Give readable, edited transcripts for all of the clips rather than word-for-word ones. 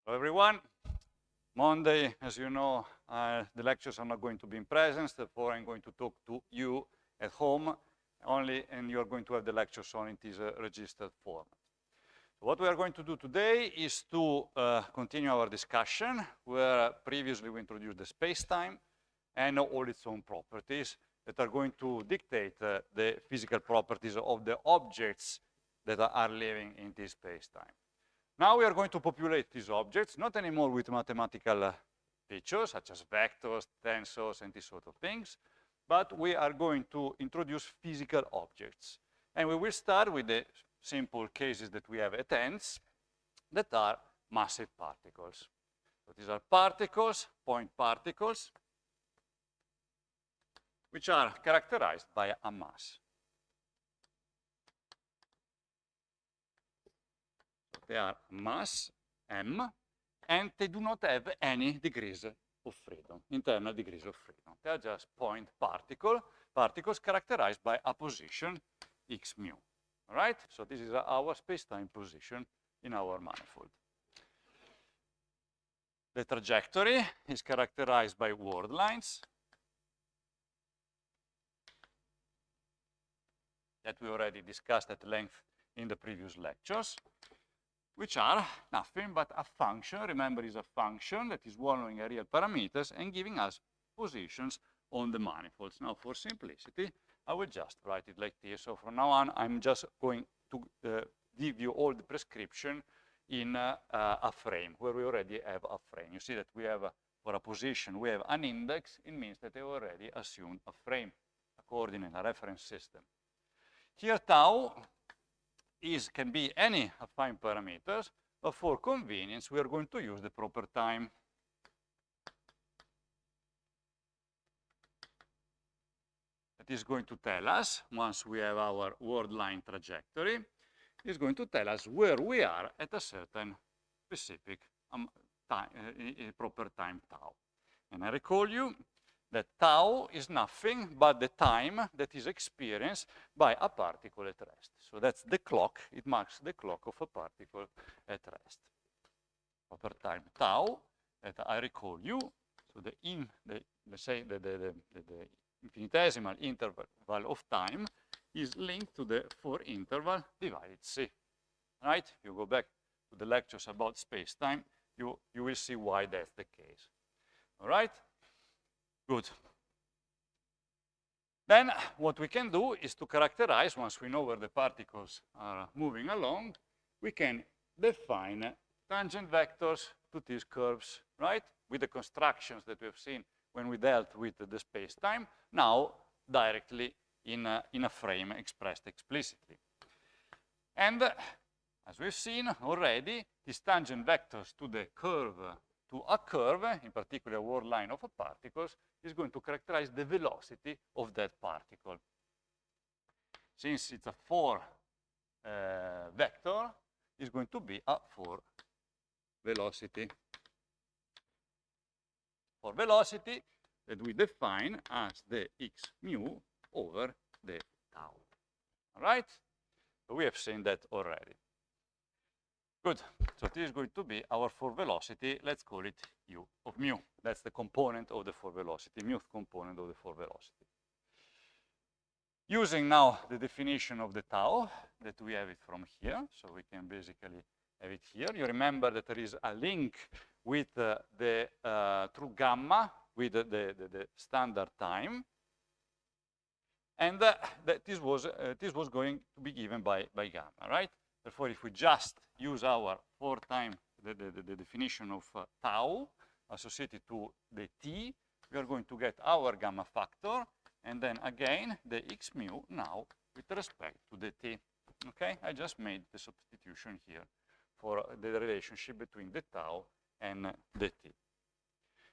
Hello everyone. Monday, as you know, the lectures are not going to be in presence, therefore I'm going to talk to you at home only, and you're going to have the lectures on in this registered format. So what we are going to do today is to continue our discussion where previously we introduced the space-time and all its own properties that are going to dictate the physical properties of the objects that are living in this space-time. Now we are going to populate these objects, not anymore with mathematical features, such as vectors, tensors, and these sort of things, but we are going to introduce physical objects. And we will start with the simple cases that we have at ends, that are massive particles. So these are particles, point particles, which are characterized by a mass. They are mass, m, and they do not have any degrees of freedom, internal degrees of freedom. They are just point particles characterized by a position x mu. All right? So this is our space-time position in our manifold. The trajectory is characterized by word lines that we already discussed at length in the previous lectures, which are nothing but a function. Remember, it's a function that is following a real parameters and giving us positions on the manifolds. Now, for simplicity, I will just write it like this. So from now on, I'm just going to give you all the prescription in a frame, where we already have a frame. You see that we have, for a position, we have an index. It means that they already assumed a frame, a coordinate, a reference system. Here, tau can be any affine parameters, but for convenience, we are going to use the proper time. That is going to tell us, once we have our word line trajectory, is going to tell us where we are at a certain specific proper time tau. And I recall you that tau is nothing but the time that is experienced by a particle at rest. So that's the clock. It marks the clock of a particle at rest. Proper time tau that I recall you. So let's say the infinitesimal interval of time is linked to the 4 interval divided c. Right? If you go back to the lectures about space-time, you will see why that's the case. All right? Good. Then what we can do is to characterize, once we know where the particles are moving along, we can define tangent vectors to these curves, right? With the constructions that we have seen when we dealt with the space-time, now directly in a frame expressed explicitly. And as we've seen already, these tangent vectors to the curve, to a curve, in particular a word line of a particles, is going to characterize the velocity of that particle. Since it's a 4 vector, it's going to be a 4 velocity. For velocity that we define as the x mu over the tau. All right? So we have seen that already. Good. So this is going to be our 4 velocity. Let's call it u of mu. That's the component of the 4 velocity, muth component of the 4 velocity. Using now the definition of the tau, that we have it from here, so we can basically have it here. You remember that there is a link with through gamma, with the standard time, and that this was going to be given by gamma, right? Therefore, if we just use our 4 times the definition of tau associated to the t, we are going to get our gamma factor, and then again the x mu now with respect to the t. Okay, I just made the substitution here for the relationship between the tau and the t.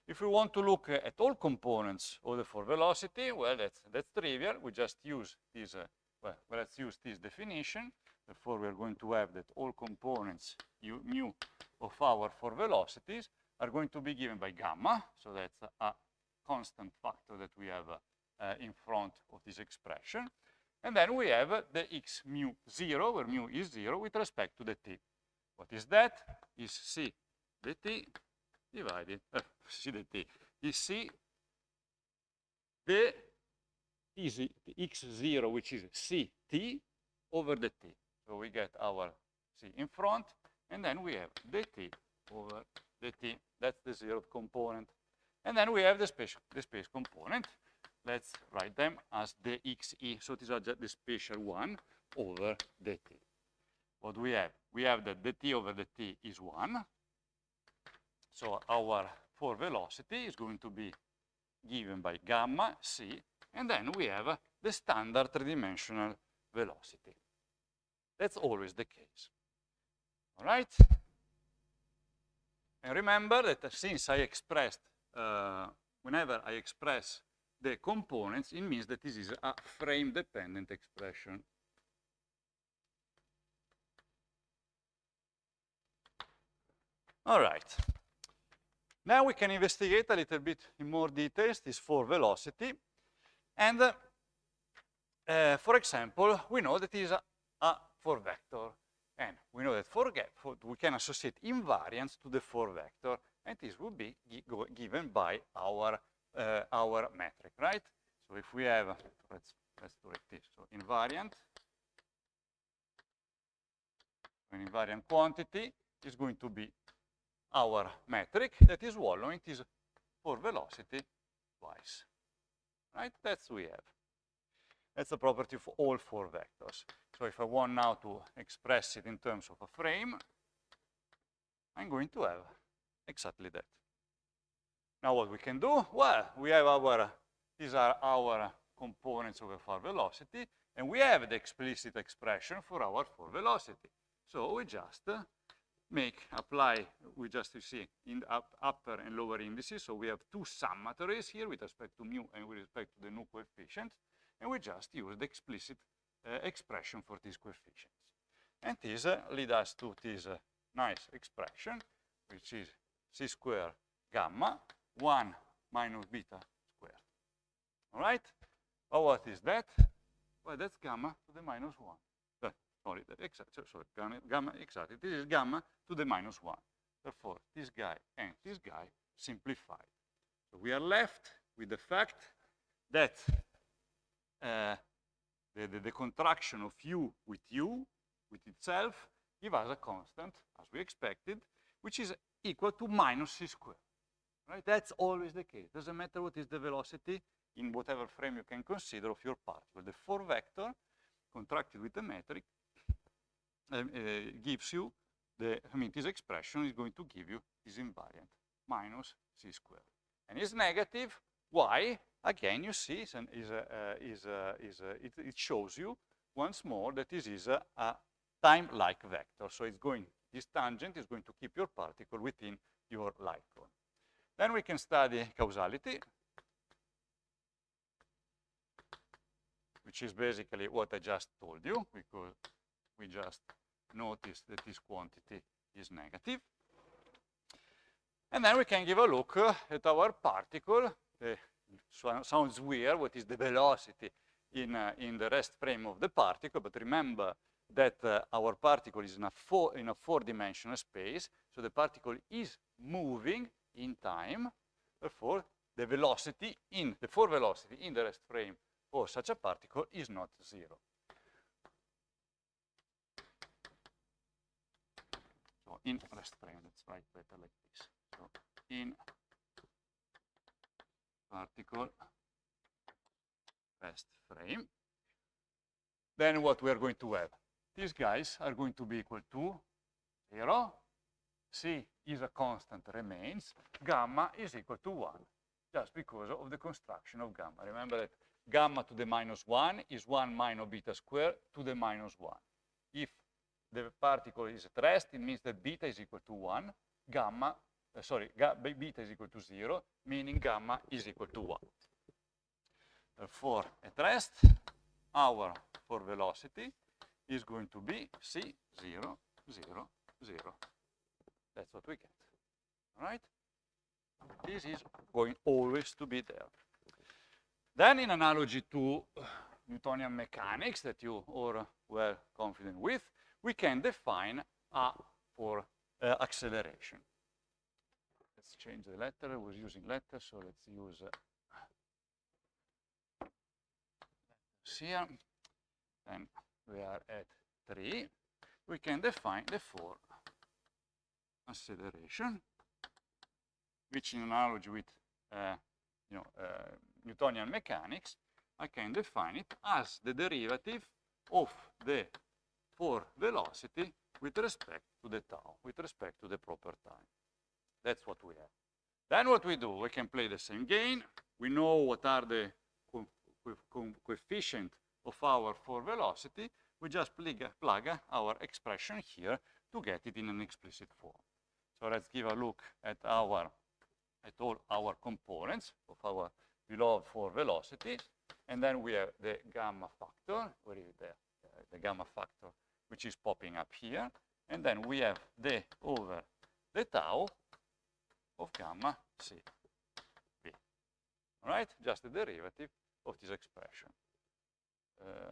If we want to look at all components of the 4 velocity, well, that's trivial. We just use this. Well, let's use this definition. Therefore, we are going to have that all components u mu of our 4 velocities are going to be given by gamma. So that's a constant factor that we have in front of this expression. And then we have the x mu 0, where mu is 0, with respect to the t. What is that? Is c dt divided, c dt, is c, the x0, which is ct, over the t. So we get our c in front, and then we have dt over dt. That's the zeroth component. And then we have the space component. Let's write them as the xe. So these are just the spatial one over dt. What we have? We have that dt over dt is 1. So our for velocity is going to be given by gamma c, and then we have the standard three-dimensional velocity. That's always the case. All right? And remember that since I expressed, whenever I express the components, it means that this is a frame-dependent expression. All right. Now we can investigate a little bit in more details this for velocity. And for example, we know that it is a 4 vector. And we know that we can associate invariance to the 4 vector. And this will be given by our metric, right? So if we have, let's do it this. So invariant, an invariant quantity is going to be our metric that is following this for velocity twice, right? That's we have. That's a property for all 4 vectors. So if I want now to express it in terms of a frame, I'm going to have exactly that. Now what we can do? Well, we have these are our components of our velocity, and we have the explicit expression for our for velocity. So we just you see in upper and lower indices. So we have 2 summatories here with respect to mu and with respect to the new coefficients, and we just use the explicit expression for these coefficients. And this leads us to this nice expression, which is c squared gamma 1 minus beta squared. All right? Well, what is that? Well, that's gamma to the minus 1. Sorry, gamma, exactly. This is gamma to the minus 1. Therefore, this guy and this guy simplified. So we are left with the fact that the contraction of u with itself gives us a constant, as we expected, which is equal to minus c squared. Right? That's always the case. Doesn't matter what is the velocity in whatever frame you can consider of your particle. The 4 vector contracted with the metric gives you this expression is going to give you this invariant, minus c squared. And it's negative. Why? Again, you see, it shows you once more that this is a time-like vector. So this tangent is going to keep your particle within your light cone. Then we can study causality, which is basically what I just told you, because we just noticed that this quantity is negative. And then we can give a look at our particle. Sounds weird, what is the velocity in the rest frame of the particle, but remember that our particle is in a 4-dimensional space, so the particle is moving in time. Therefore, the velocity the 4 velocity in the rest frame for such a particle is not 0. So in rest frame, let's write better like this. So in particle rest frame, then what we are going to have? These guys are going to be equal to 0. C is a constant, remains. Gamma is equal to 1, just because of the construction of gamma. Remember that gamma to the minus 1 is 1 minus beta squared to the minus 1. If the particle is at rest, it means that beta is equal to 1. Beta is equal to 0, meaning gamma is equal to 1. Therefore, at rest, our for velocity is going to be c 0, 0, 0. That's what we get. All right? This is going always to be there. Then, in analogy to Newtonian mechanics that you are well confident with, we can define a for acceleration. let's change the letter. I was using letters, so let's use here. And we are at 3. We can define the 4 acceleration, which in analogy with Newtonian mechanics, I can define it as the derivative of the 4 velocity with respect to the tau, with respect to the proper time. That's what we have. Then what we do, we can play the same game. We know what are the coefficient of our 4 velocity. We just plug our expression here to get it in an explicit form. So let's give a look at all our components of our beloved 4 velocity. And then we have the gamma factor. Where is there? The gamma factor, which is popping up here. And then we have the over the tau of gamma c b. All right? Just the derivative of this expression.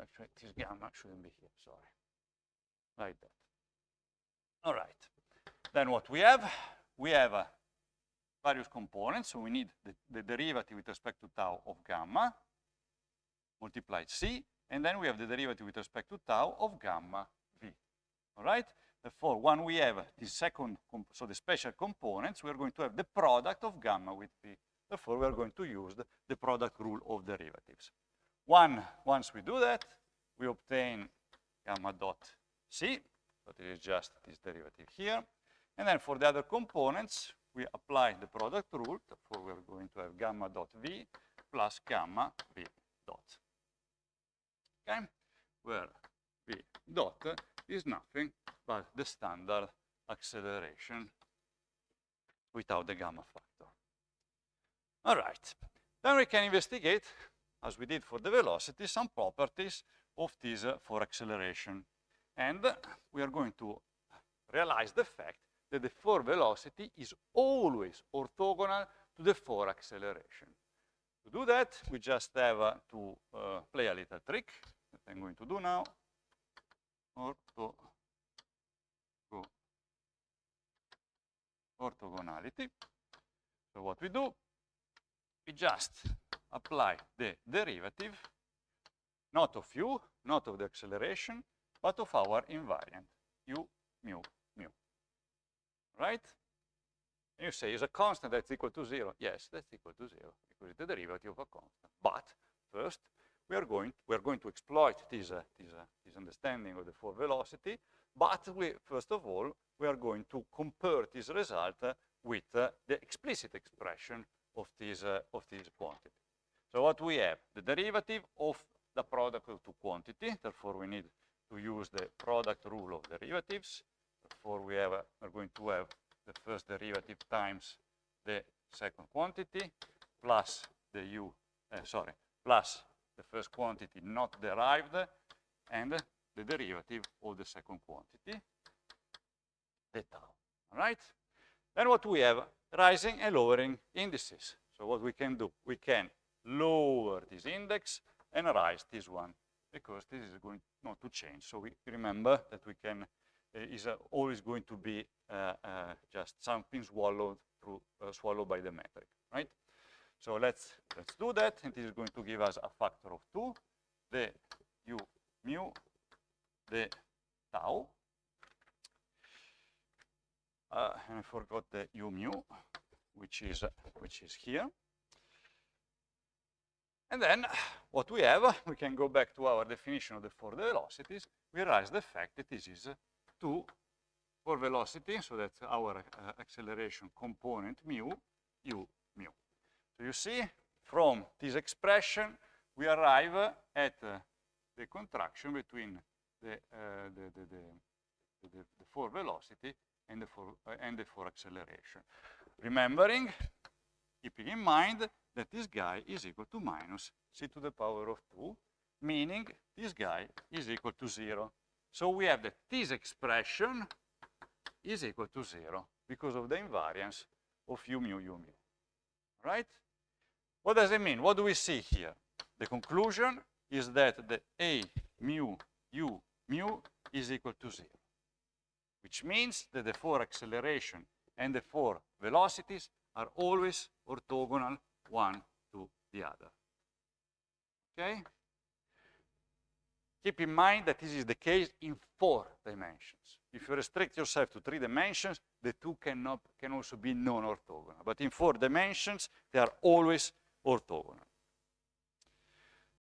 Actually, this gamma shouldn't be here, sorry. Like that. All right. Then what we have various components. So we need the derivative with respect to tau of gamma multiplied c, and then we have the derivative with respect to tau of gamma v. All right? Therefore, when we have the second, so the special components, we are going to have the product of gamma with v. Therefore, we are going to use the product rule of derivatives. Once we do that, we obtain gamma dot c. So it is just this derivative here. And then for the other components, we apply the product rule. Therefore, we are going to have gamma dot v plus gamma v dot. Okay? Where v dot is nothing but the standard acceleration without the gamma factor. All right. Then we can investigate, as we did for the velocity, some properties of this for acceleration. And we are going to realize the fact that the 4 velocity is always orthogonal to the 4 acceleration. To do that, we just have to play a little trick that I'm going to do now. Orthogonality. So what we do, we just apply the derivative, not of u, not of the acceleration, but of our invariant, u, mu, mu. Right? And you say, is a constant that's equal to 0? Yes, that's equal to 0, because it's the derivative of a constant. But first, we are going to exploit this understanding of the 4 velocity, but first of all, we are going to compare this result with the explicit expression of this quantity. So what we have, the derivative of the product of two quantity, therefore we need to use the product rule of derivatives. Therefore we are going to have the first derivative times the second quantity plus the plus the first quantity not derived and the derivative of the second quantity, the tau. All right? Then what we have, rising and lowering indices. So what we can do, we can lower this index and rise this one, because this is going not to change. So we remember that we can is always going to be just something swallowed by the metric, right? So let's do that, and this is going to give us a factor of 2, the u mu, the tau, and I forgot the u mu, which is here. And then what we have, we can go back to our definition of the 4 velocities. We realize the fact that this is 2 for velocity, so that's our acceleration component mu, u mu. So you see, from this expression, we arrive at the contraction between the 4 velocity and the 4 acceleration. Remembering, keeping in mind that this guy is equal to minus c to the power of 2, meaning this guy is equal to 0. So we have that this expression is equal to 0 because of the invariance of u mu, right? What does it mean? What do we see here? The conclusion is that the a mu u mu is equal to 0, which means that the 4 acceleration and the 4 velocities are always orthogonal one to the other. Okay? Keep in mind that this is the case in 4 dimensions. If you restrict yourself to 3 dimensions, the two can also be non-orthogonal. But in 4 dimensions, they are always orthogonal.